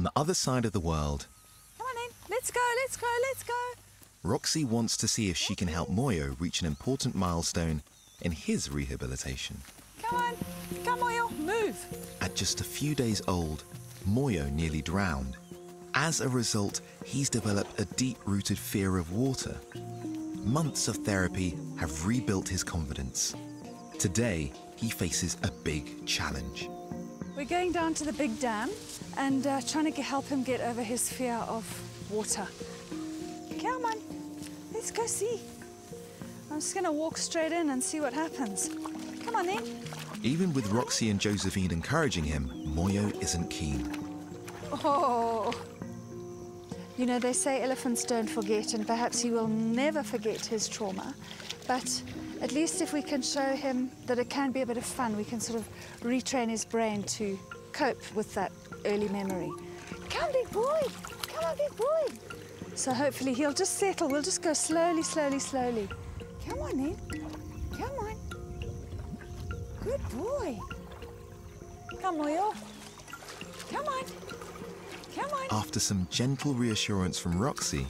On the other side of the world, Come on in. Let's go, let's go, let's go. Roxy wants to see if she can help Moyo reach an important milestone in his rehabilitation. Come on. Come, Moyo. Move. At just a few days old, Moyo nearly drowned. As a result, he's developed a deep-rooted fear of water. Months of therapy have rebuilt his confidence. Today, he faces a big challenge. We're going down to the big dam and trying to help him get over his fear of water. Come on, let's go see. I'm just going to walk straight in and see what happens. Come on in. Even with Roxy and Josephine encouraging him, Moyo isn't keen. Oh. You know, they say elephants don't forget, and perhaps he will never forget his trauma. But at least if we can show him that it can be a bit of fun, we can sort of retrain his brain to cope with that early memory. Come, big boy. Come on, big boy. So hopefully he'll just settle. We'll just go slowly, slowly, slowly. Come on in. Come on. Good boy. Come, Moyo. Come on. Come on. After some gentle reassurance from Roxy,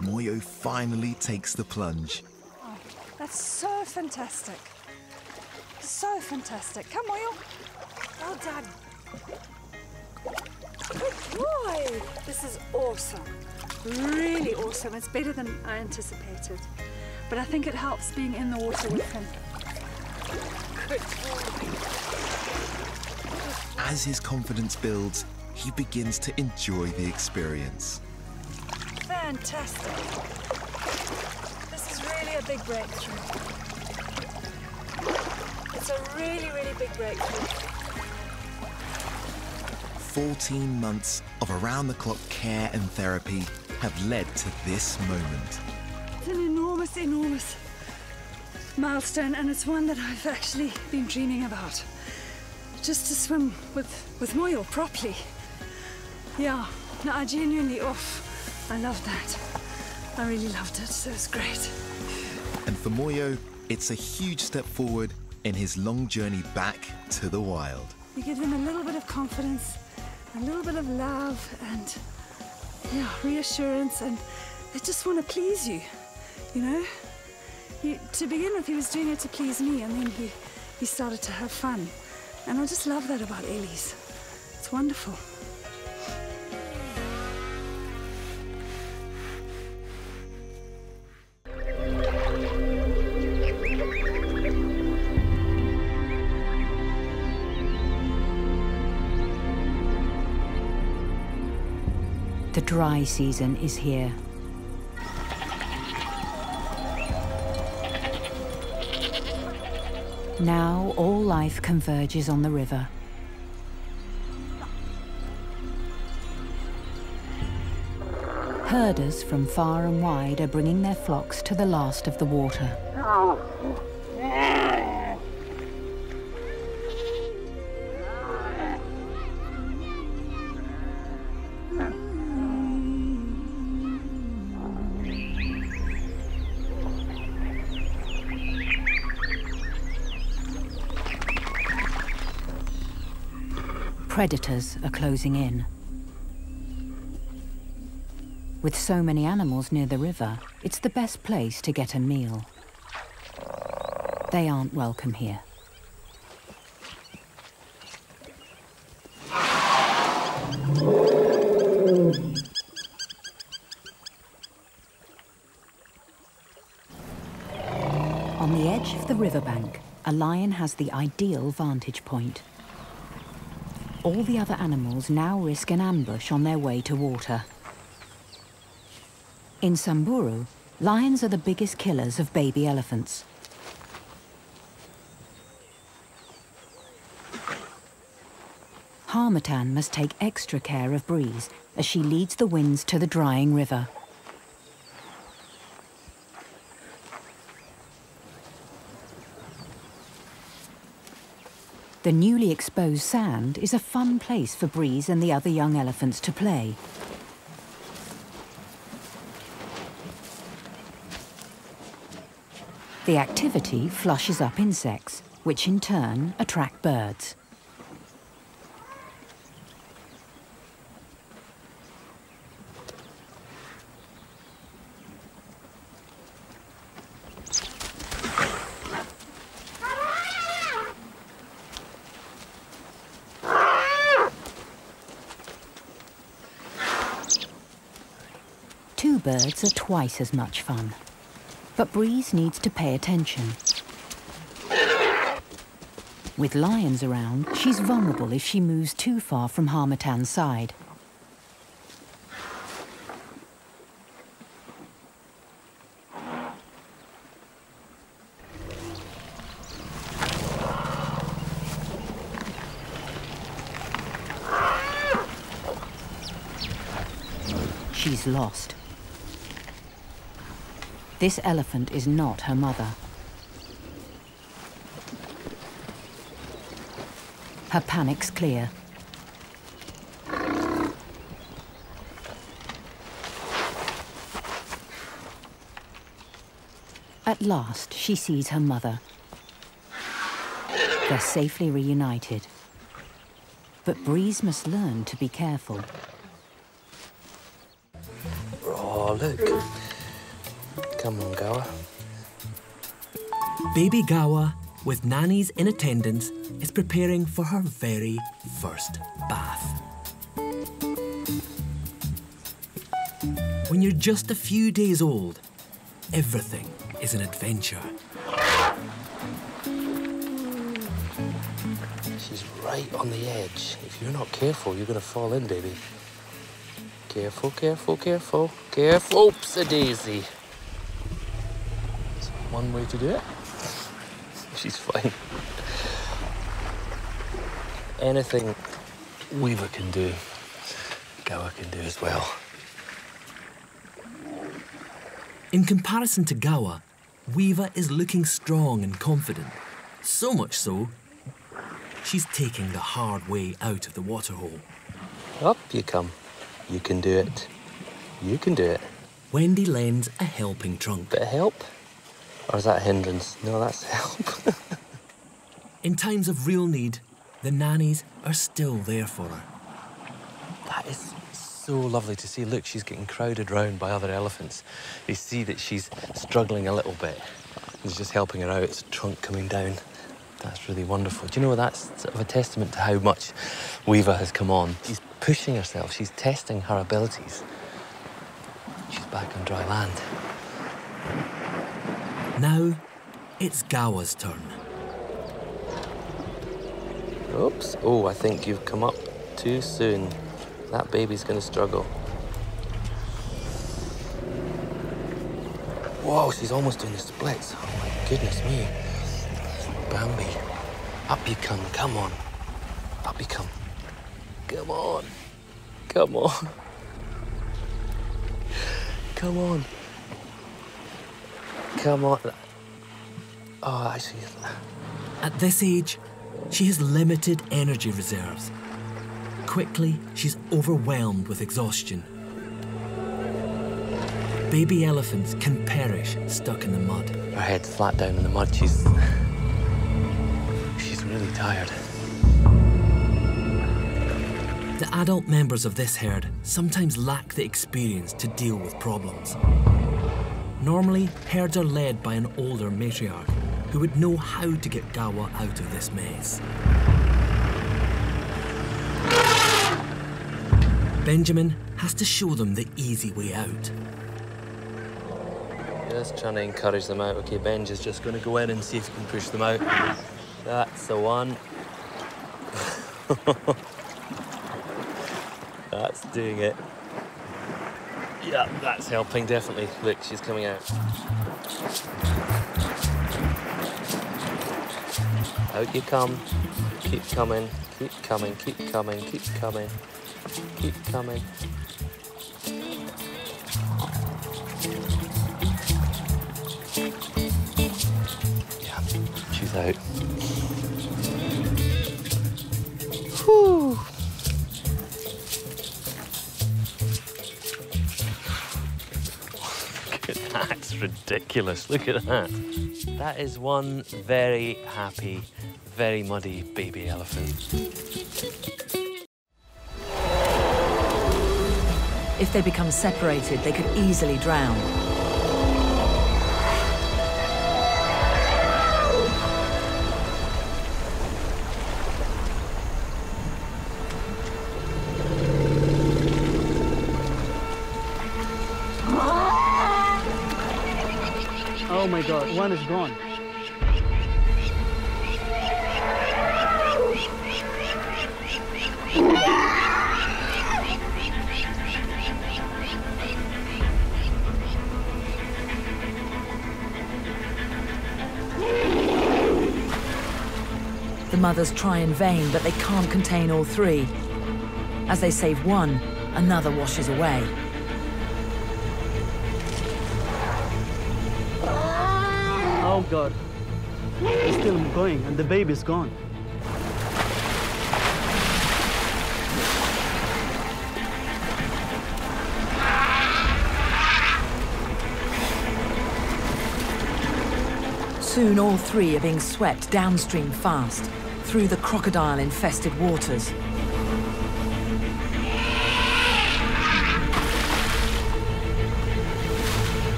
Moyo finally takes the plunge. Oh, that's so fantastic. So fantastic. Come, Moyo. Well done. Good boy. This is awesome. Really awesome. It's better than I anticipated. But I think it helps being in the water with him. Good boy. As his confidence builds, he begins to enjoy the experience. Fantastic. This is really a big breakthrough. It's a really, really big breakthrough. 14 months of around-the-clock care and therapy have led to this moment. It's an enormous, enormous milestone, and it's one that I've actually been dreaming about. Just to swim with Moyo properly. Yeah, no, I genuinely, I loved that. I really loved it, so it's great. And for Moyo, it's a huge step forward in his long journey back to the wild. You give him a little bit of confidence, a little bit of love, and yeah, reassurance, and they just want to please you, you know? To begin with, he was doing it to please me, and then he started to have fun. And I just love that about Ellies. It's wonderful. The dry season is here. Now all life converges on the river. Herders from far and wide are bringing their flocks to the last of the water. Predators are closing in. With so many animals near the river, it's the best place to get a meal. They aren't welcome here. On the edge of the riverbank, a lion has the ideal vantage point. All the other animals now risk an ambush on their way to water. In Samburu, lions are the biggest killers of baby elephants. Harmattan must take extra care of Breeze as she leads the winds to the drying river. The newly exposed sand is a fun place for Breeze and the other young elephants to play. The activity flushes up insects, which in turn attract birds. birds are twice as much fun. But Breeze needs to pay attention. With lions around, she's vulnerable if she moves too far from Harmattan's side. She's lost. This elephant is not her mother. Her panic's clear. At last, she sees her mother. They're safely reunited. But Breeze must learn to be careful. Oh, look. Come on, Gawa. Baby Gawa, with nannies in attendance, is preparing for her very first bath. When you're just a few days old, everything is an adventure. She's right on the edge. If you're not careful, you're going to fall in, baby. Careful, careful, careful, careful. Oops-a-daisy. That's one way to do it. She's fine. Anything Weaver can do, Gawa can do as well. In comparison to Gawa, Weaver is looking strong and confident. So much so, she's taking the hard way out of the waterhole. Up you come. You can do it. You can do it. Wendy lends a helping trunk. Bit of help? Or is that a hindrance? No, that's help. In times of real need, the nannies are still there for her. That is so lovely to see. Look, she's getting crowded round by other elephants. You see that she's struggling a little bit. He's just helping her out. It's a trunk coming down. That's really wonderful. Do you know, that's sort of a testament to how much Weaver has come on. She's pushing herself. She's testing her abilities. She's back on dry land. Now, it's Gawa's turn. Oops. Oh, I think you've come up too soon. That baby's going to struggle. Whoa, she's almost doing the splits. Oh, my goodness me. Bambi. Up you come. Come on. Up you come. Come on. Come on. Come on. Come on. Oh, actually. At this age, she has limited energy reserves. Quickly, she's overwhelmed with exhaustion. Baby elephants can perish stuck in the mud. Her head's flat down in the mud. She's really tired. The adult members of this herd sometimes lack the experience to deal with problems. Normally, herds are led by an older matriarch who would know how to get Gawa out of this mess. Benjamin has to show them the easy way out. Just trying to encourage them out. Okay, Benj is just going to go in and see if he can push them out. That's the one. That's doing it. Yeah, that's helping, definitely. Look, she's coming out. Out you come. Keep coming, keep coming, keep coming, keep coming, keep coming. Yeah, she's out. Whew. That's ridiculous. Look at that. That is one very happy, very muddy baby elephant. If they become separated, they could easily drown. Oh my God, one is gone. The mothers try in vain, but they can't contain all three. As they save one, another washes away. Oh God, it's still going and the baby's gone. Soon all three are being swept downstream fast, through the crocodile-infested waters.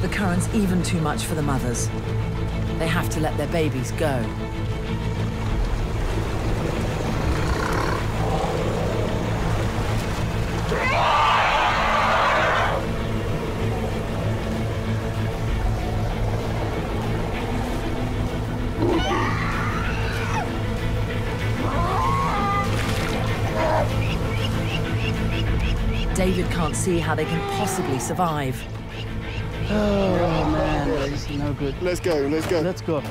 The current's even too much for the mothers. They have to let their babies go. David can't see how they can possibly survive. Oh man, this is no good. Let's go, let's go. Let's go.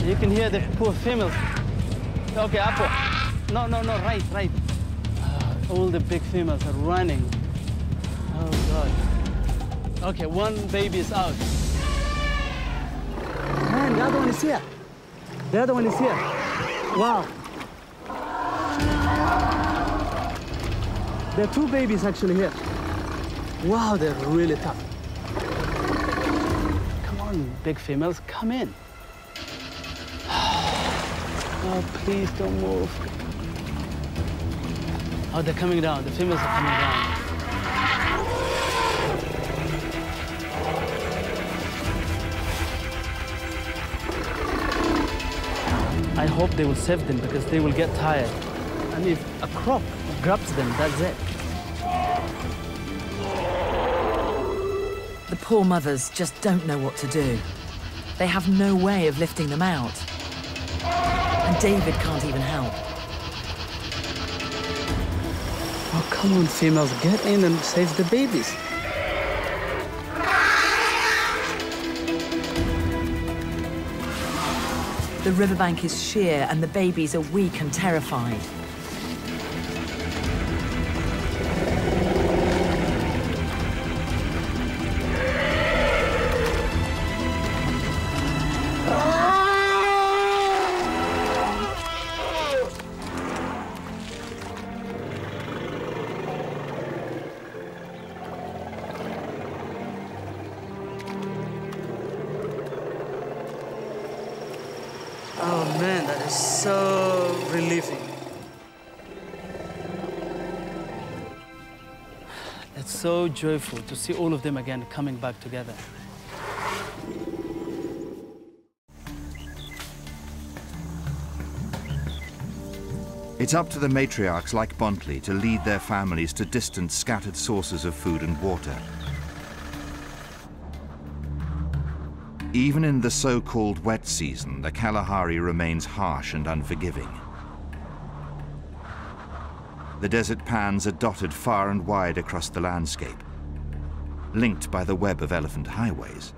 You can hear the poor females. Okay, Apo. No, right. All the big females are running. Oh God. Okay, one baby is out. Man, the other one is here. The other one is here. Wow. There are two babies actually here. Wow, they're really tough. Come on, big females, come in. Oh, please don't move. Oh, they're coming down. The females are coming down. I hope they will save them because they will get tired. And if a croc grabs them, that's it. The poor mothers just don't know what to do. They have no way of lifting them out. And David can't even help. Oh, come on, females, get in and save the babies. The riverbank is sheer and the babies are weak and terrified. Oh man, that is so relieving. It's so joyful to see all of them again coming back together. It's up to the matriarchs like Bontley to lead their families to distant, scattered sources of food and water. Even in the so-called wet season, the Kalahari remains harsh and unforgiving. The desert pans are dotted far and wide across the landscape, linked by the web of elephant highways.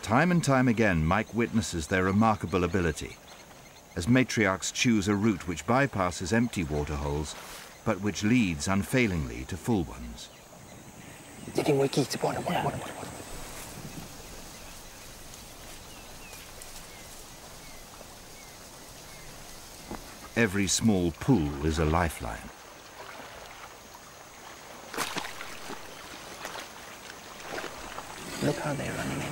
Time and time again, Mike witnesses their remarkable ability, as matriarchs choose a route which bypasses empty waterholes, but which leads unfailingly to full ones. Every small pool is a lifeline. Look how they're running in.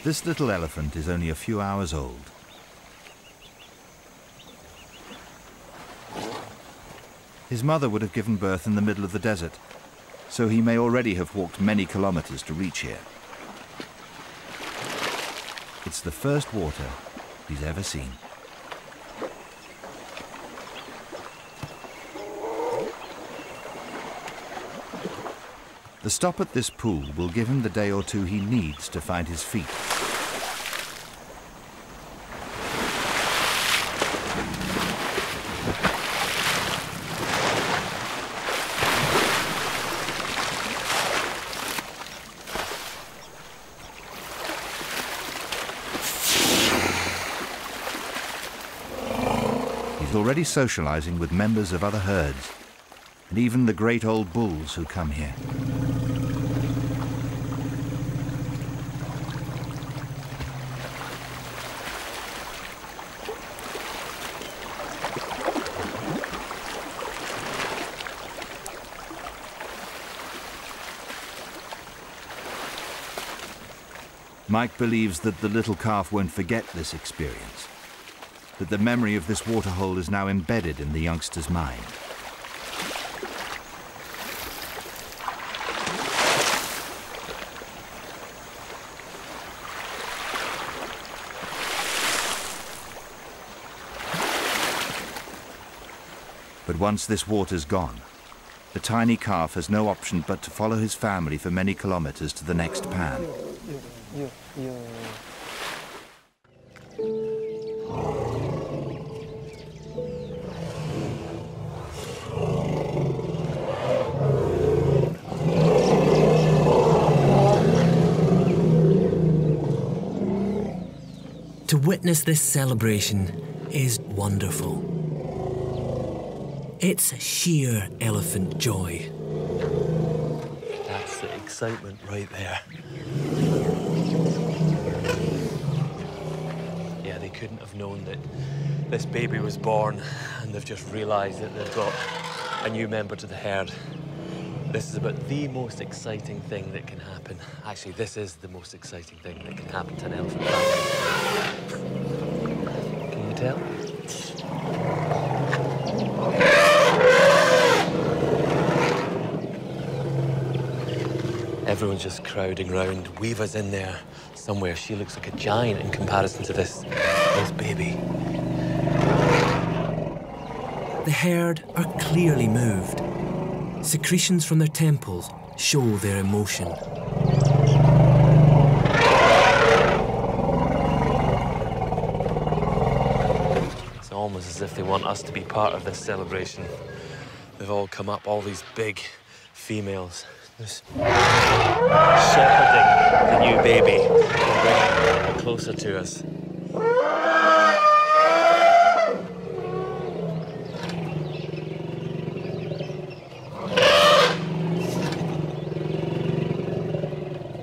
This little elephant is only a few hours old. His mother would have given birth in the middle of the desert, so he may already have walked many kilometers to reach here. It's the first water he's ever seen. The stop at this pool will give him the day or two he needs to find his feet. He's already socializing with members of other herds, and even the great old bulls who come here. Mike believes that the little calf won't forget this experience, that the memory of this waterhole is now embedded in the youngster's mind. But once this water's gone, the tiny calf has no option but to follow his family for many kilometers to the next pan. To witness this celebration is wonderful. It's sheer elephant joy. That's the excitement right there. Yeah, they couldn't have known that this baby was born, and they've just realised that they've got a new member to the herd. This is about the most exciting thing that can happen. Actually, this is the most exciting thing that can happen to an elephant family. Can you tell? Everyone's just crowding round. Weaver's in there somewhere. She looks like a giant in comparison to this baby. The herd are clearly moved. Secretions from their temples show their emotion. It's almost as if they want us to be part of this celebration. They've all come up, all these big females, just shepherding the new baby and bringing it closer to us.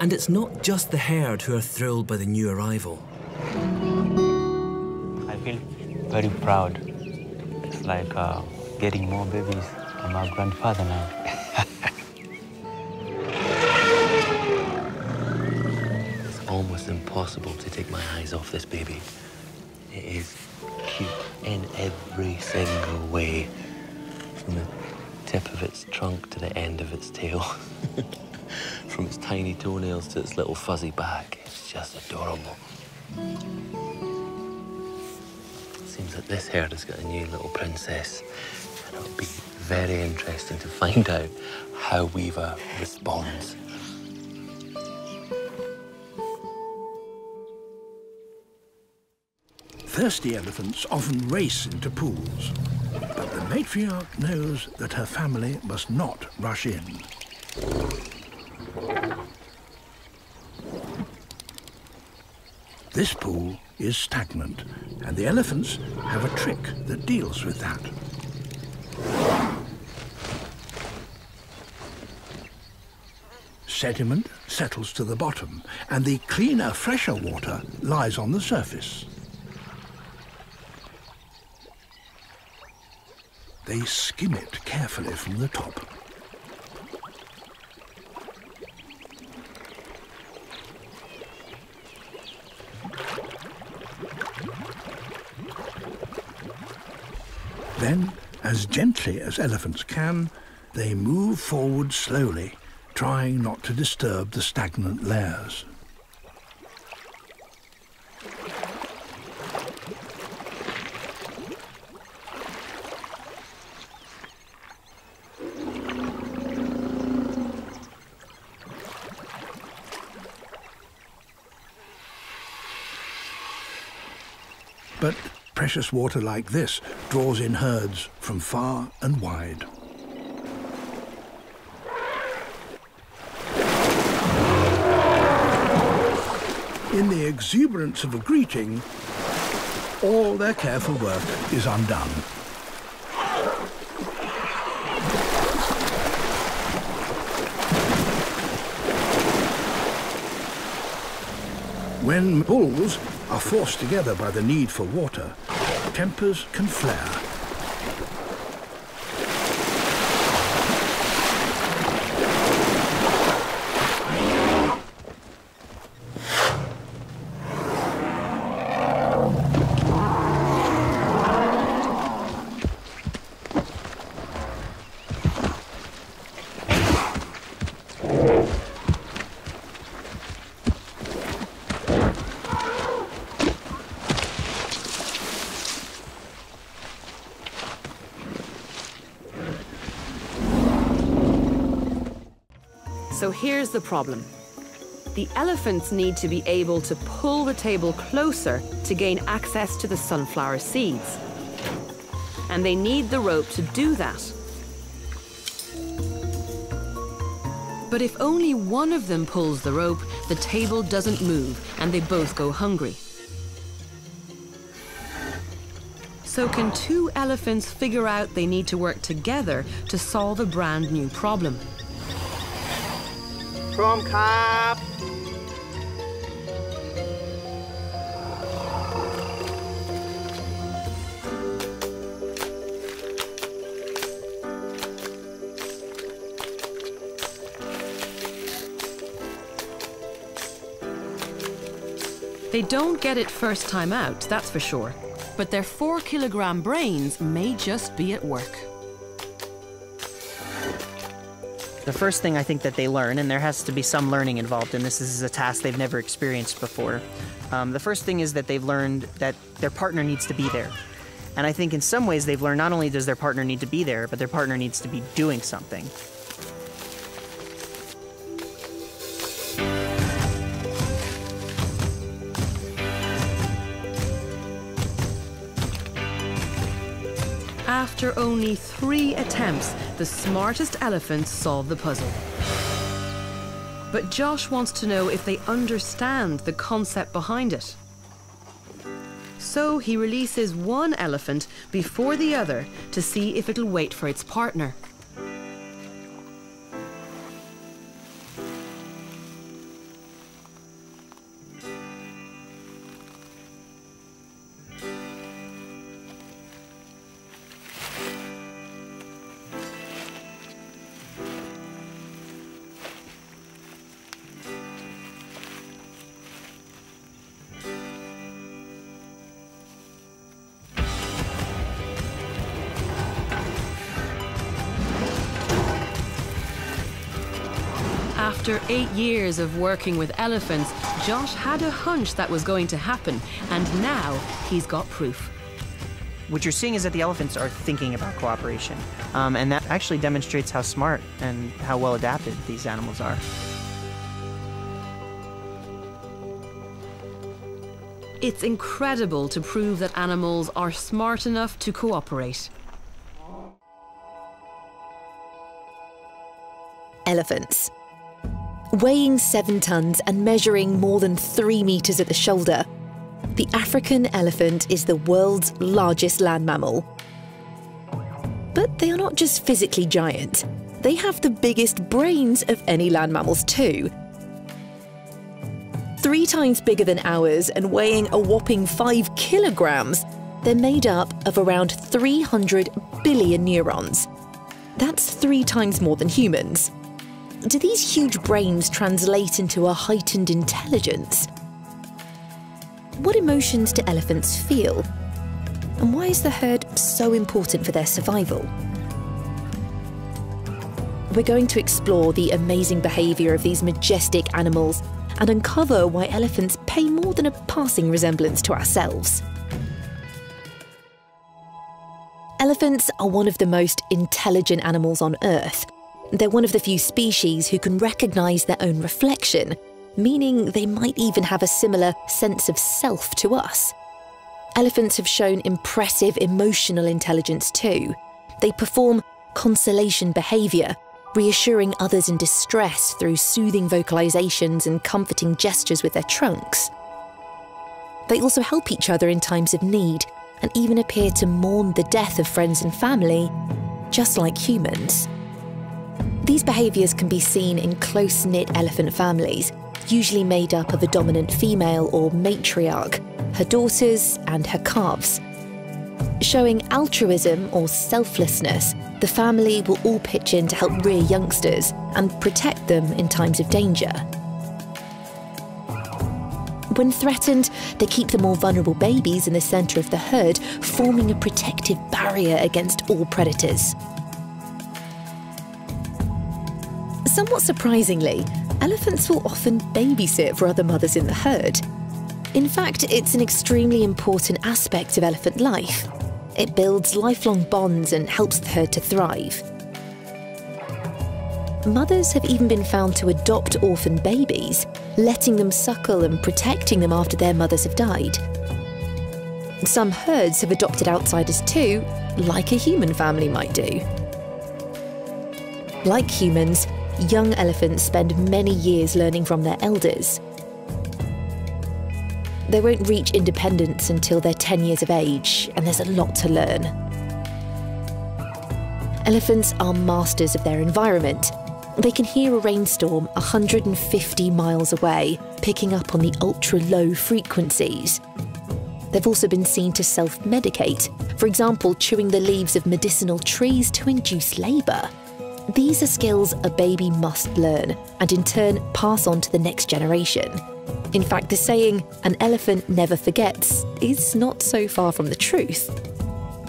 And it's not just the herd who are thrilled by the new arrival. I feel very proud. It's like getting more babies. I'm a grandfather now. It's almost impossible to take my eyes off this baby. It is cute in every single way, from the tip of its trunk to the end of its tail. From its tiny toenails to its little fuzzy back. It's just adorable. It seems that this herd has got a new little princess, and it'll be very interesting to find out how Weaver responds. Thirsty elephants often race into pools, but the matriarch knows that her family must not rush in. This pool is stagnant, and the elephants have a trick that deals with that. Sediment settles to the bottom, and the cleaner, fresher water lies on the surface. They skim it carefully from the top. Then, as gently as elephants can, they move forward slowly, trying not to disturb the stagnant layers. But precious water like this draws in herds from far and wide. In the exuberance of a greeting, all their careful work is undone. When bulls are forced together by the need for water, tempers can flare. So here's the problem. The elephants need to be able to pull the table closer to gain access to the sunflower seeds. And they need the rope to do that. But if only one of them pulls the rope, the table doesn't move and they both go hungry. So can two elephants figure out they need to work together to solve a brand new problem? พร้อมครับ They don't get it first time out, that's for sure. But their 4-kilogram brains may just be at work. The first thing I think that they learn, and there has to be some learning involved in this is a task they've never experienced before. The first thing is that they've learned that their partner needs to be there. And I think in some ways they've learned not only does their partner need to be there, but their partner needs to be doing something. After only 3 attempts, the smartest elephants solve the puzzle. But Josh wants to know if they understand the concept behind it. So he releases one elephant before the other to see if it'll wait for its partner. After 8 years of working with elephants, Josh had a hunch that was going to happen, and now he's got proof. What you're seeing is that the elephants are thinking about cooperation, and that actually demonstrates how smart and how well adapted these animals are. It's incredible to prove that animals are smart enough to cooperate. Elephants. Weighing 7 tons and measuring more than 3 meters at the shoulder, the African elephant is the world's largest land mammal. But they are not just physically giant. They have the biggest brains of any land mammals too. 3 times bigger than ours and weighing a whopping 5 kilograms, they're made up of around 300 billion neurons. That's 3 times more than humans. Do these huge brains translate into a heightened intelligence? What emotions do elephants feel? And why is the herd so so important for their survival. We're going to explore the amazing behaviour of these majestic animals and uncover why elephants pay more than a passing resemblance to ourselves. Elephants are one of the most intelligent animals on Earth. They're one of the few species who can recognise their own reflection, meaning they might even have a similar sense of self to us. Elephants have shown impressive emotional intelligence too. They perform consolation behaviour, reassuring others in distress through soothing vocalizations and comforting gestures with their trunks. They also help each other in times of need and even appear to mourn the death of friends and family, just like humans. These behaviours can be seen in close-knit elephant families, usually made up of a dominant female or matriarch, her daughters and her calves. Showing altruism or selflessness, the family will all pitch in to help rear youngsters and protect them in times of danger. When threatened, they keep the more vulnerable babies in the centre of the herd, forming a protective barrier against all predators. Somewhat surprisingly, elephants will often babysit for other mothers in the herd. In fact, it's an extremely important aspect of elephant life. It builds lifelong bonds and helps the herd to thrive. Mothers have even been found to adopt orphan babies, letting them suckle and protecting them after their mothers have died. Some herds have adopted outsiders too, like a human family might do. Like humans, young elephants spend many years learning from their elders. They won't reach independence until they're 10 years of age, and there's a lot to learn. Elephants are masters of their environment. They can hear a rainstorm 150 miles away, picking up on the ultra-low frequencies. They've also been seen to self-medicate, for example, chewing the leaves of medicinal trees to induce labour. These are skills a baby must learn, and in turn pass on to the next generation. In fact, the saying, "an elephant never forgets," is not so far from the truth.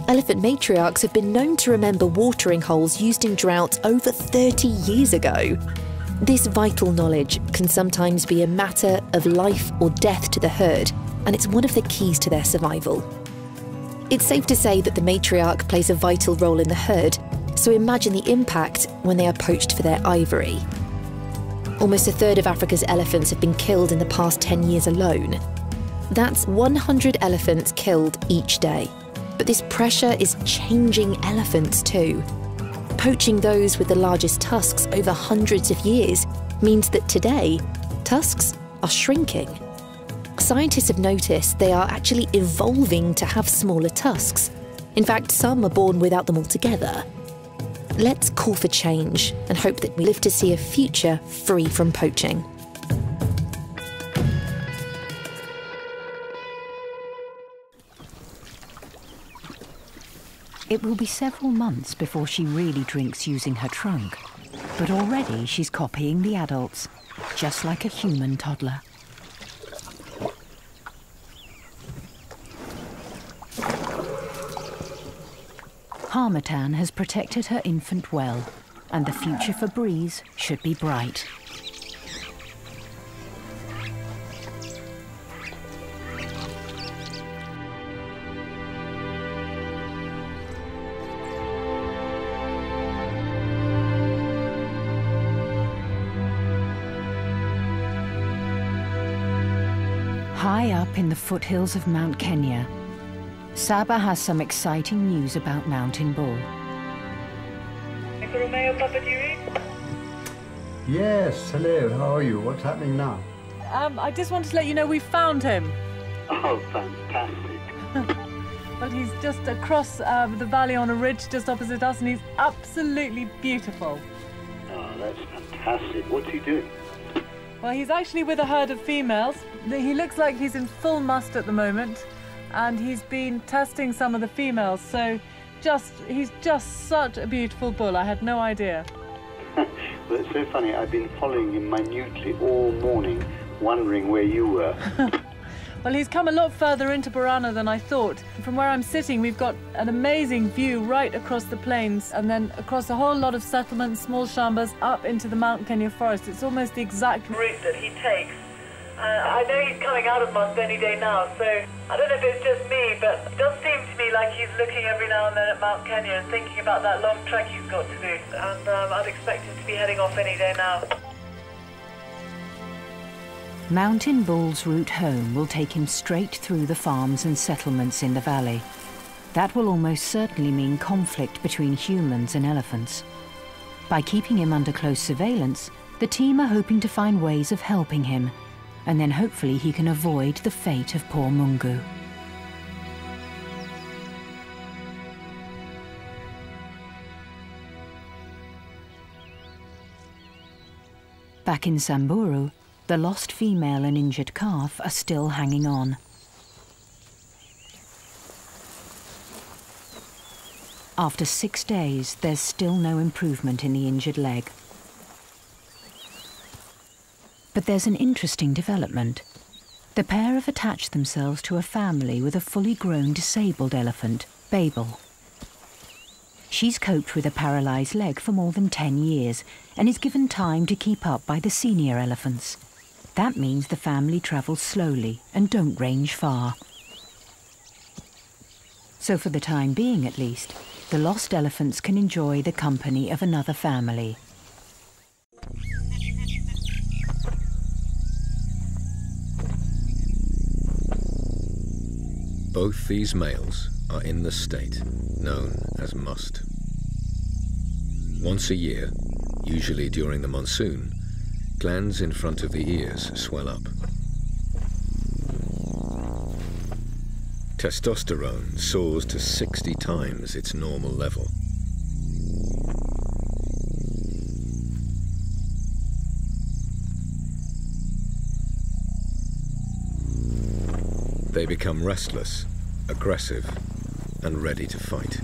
Elephant matriarchs have been known to remember watering holes used in drought over 30 years ago. This vital knowledge can sometimes be a matter of life or death to the herd, and it's one of the keys to their survival. It's safe to say that the matriarch plays a vital role in the herd, so imagine the impact when they are poached for their ivory. Almost a third of Africa's elephants have been killed in the past 10 years alone. That's 100 elephants killed each day. But this pressure is changing elephants too. Poaching those with the largest tusks over hundreds of years means that today, tusks are shrinking. Scientists have noticed they are actually evolving to have smaller tusks. In fact, some are born without them altogether. Let's call for change and hope that we live to see a future free from poaching. It will be several months before she really drinks using her trunk, but already she's copying the adults, just like a human toddler. Harmattan has protected her infant well, and the future for Breeze should be bright. High up in the foothills of Mount Kenya, Saba has some exciting news about Mountain Bull. Yes, hello, how are you? What's happening now? I just wanted to let you know we found him. Oh, fantastic. But he's just across the valley on a ridge just opposite us, and he's absolutely beautiful. Oh, that's fantastic. What's he doing? Well, he's actually with a herd of females. He looks like he's in full must at the moment, and he's been testing some of the females, so he's just such a beautiful bull. I had no idea. Well, it's so funny. I've been following him minutely all morning, wondering where you were. Well, he's come a lot further into Borana than I thought. From where I'm sitting, we've got an amazing view right across the plains and then across a whole lot of settlements, small shambas, up into the Mount Kenya forest. It's almost the exact route that he takes. I know he's coming out of Must any day now, so I don't know if it's just me, but it does seem to me like he's looking every now and then at Mount Kenya and thinking about that long trek he's got to do. And I'd expect him to be heading off any day now. Mountain Bull's route home will take him straight through the farms and settlements in the valley. That will almost certainly mean conflict between humans and elephants. By keeping him under close surveillance, the team are hoping to find ways of helping him, and then hopefully he can avoid the fate of poor Mungu. Back in Samburu, the lost female and injured calf are still hanging on. After 6 days, there's still no improvement in the injured leg. But there's an interesting development. The pair have attached themselves to a family with a fully grown disabled elephant, Babel. She's coped with a paralysed leg for more than 10 years and is given time to keep up by the senior elephants. That means the family travels slowly and don't range far. So for the time being at least, the lost elephants can enjoy the company of another family. Both these males are in the state known as must. Once a year, usually during the monsoon, glands in front of the ears swell up. Testosterone soars to 60 times its normal level. They become restless, aggressive, and ready to fight.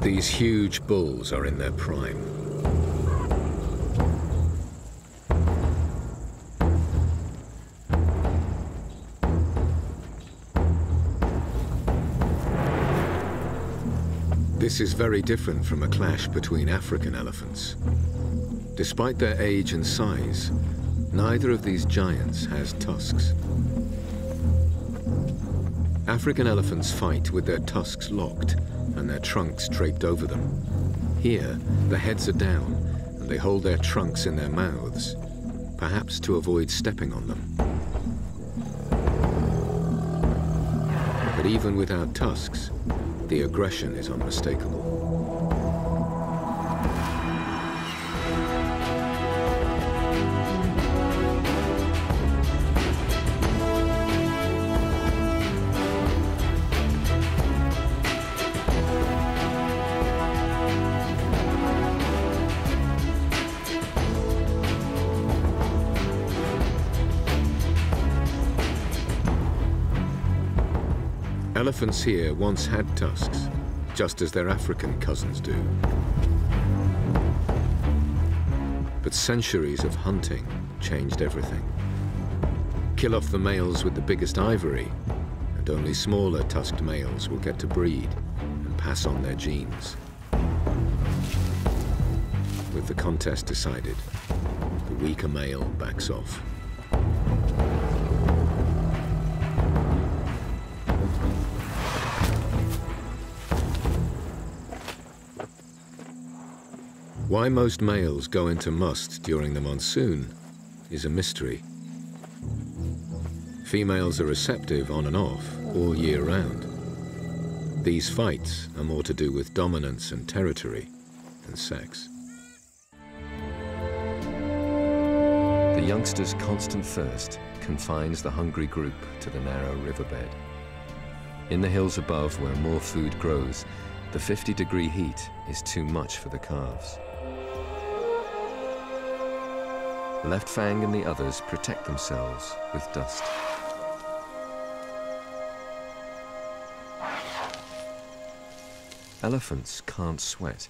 These huge bulls are in their prime. This is very different from a clash between African elephants. Despite their age and size, neither of these giants has tusks. African elephants fight with their tusks locked and their trunks draped over them. Here, the heads are down and they hold their trunks in their mouths, perhaps to avoid stepping on them. But even without tusks, the aggression is unmistakable. Elephants here once had tusks, just as their African cousins do. But centuries of hunting changed everything. Kill off the males with the biggest ivory, and only smaller tusked males will get to breed and pass on their genes. With the contest decided, the weaker male backs off. Why most males go into must during the monsoon is a mystery. Females are receptive on and off all year round. These fights are more to do with dominance and territory than sex. The youngster's constant thirst confines the hungry group to the narrow riverbed. In the hills above, where more food grows, the 50-degree heat is too much for the calves. Left Fang and the others protect themselves with dust. Elephants can't sweat.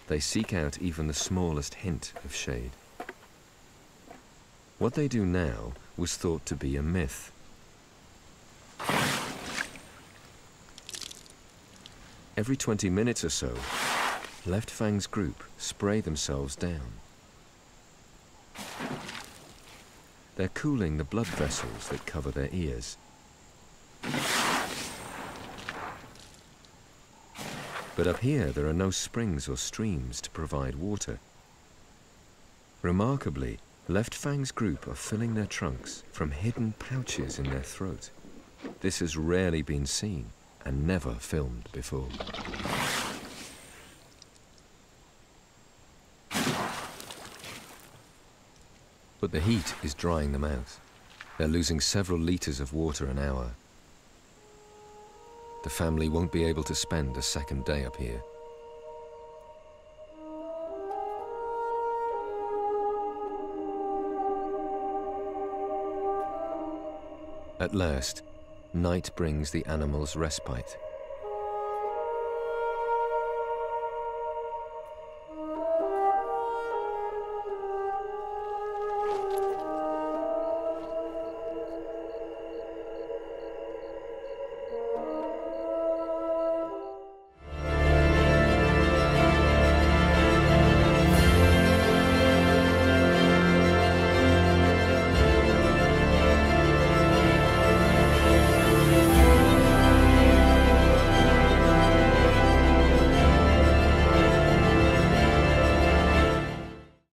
They seek out even the smallest hint of shade. What they do now was thought to be a myth. Every 20 minutes or so, Left Fang's group spray themselves down. They're cooling the blood vessels that cover their ears. But up here, there are no springs or streams to provide water. Remarkably, Left Fang's group are filling their trunks from hidden pouches in their throat. This has rarely been seen and never filmed before. But the heat is drying them out. They're losing several liters of water an hour. The family won't be able to spend a second day up here. At last, night brings the animals respite.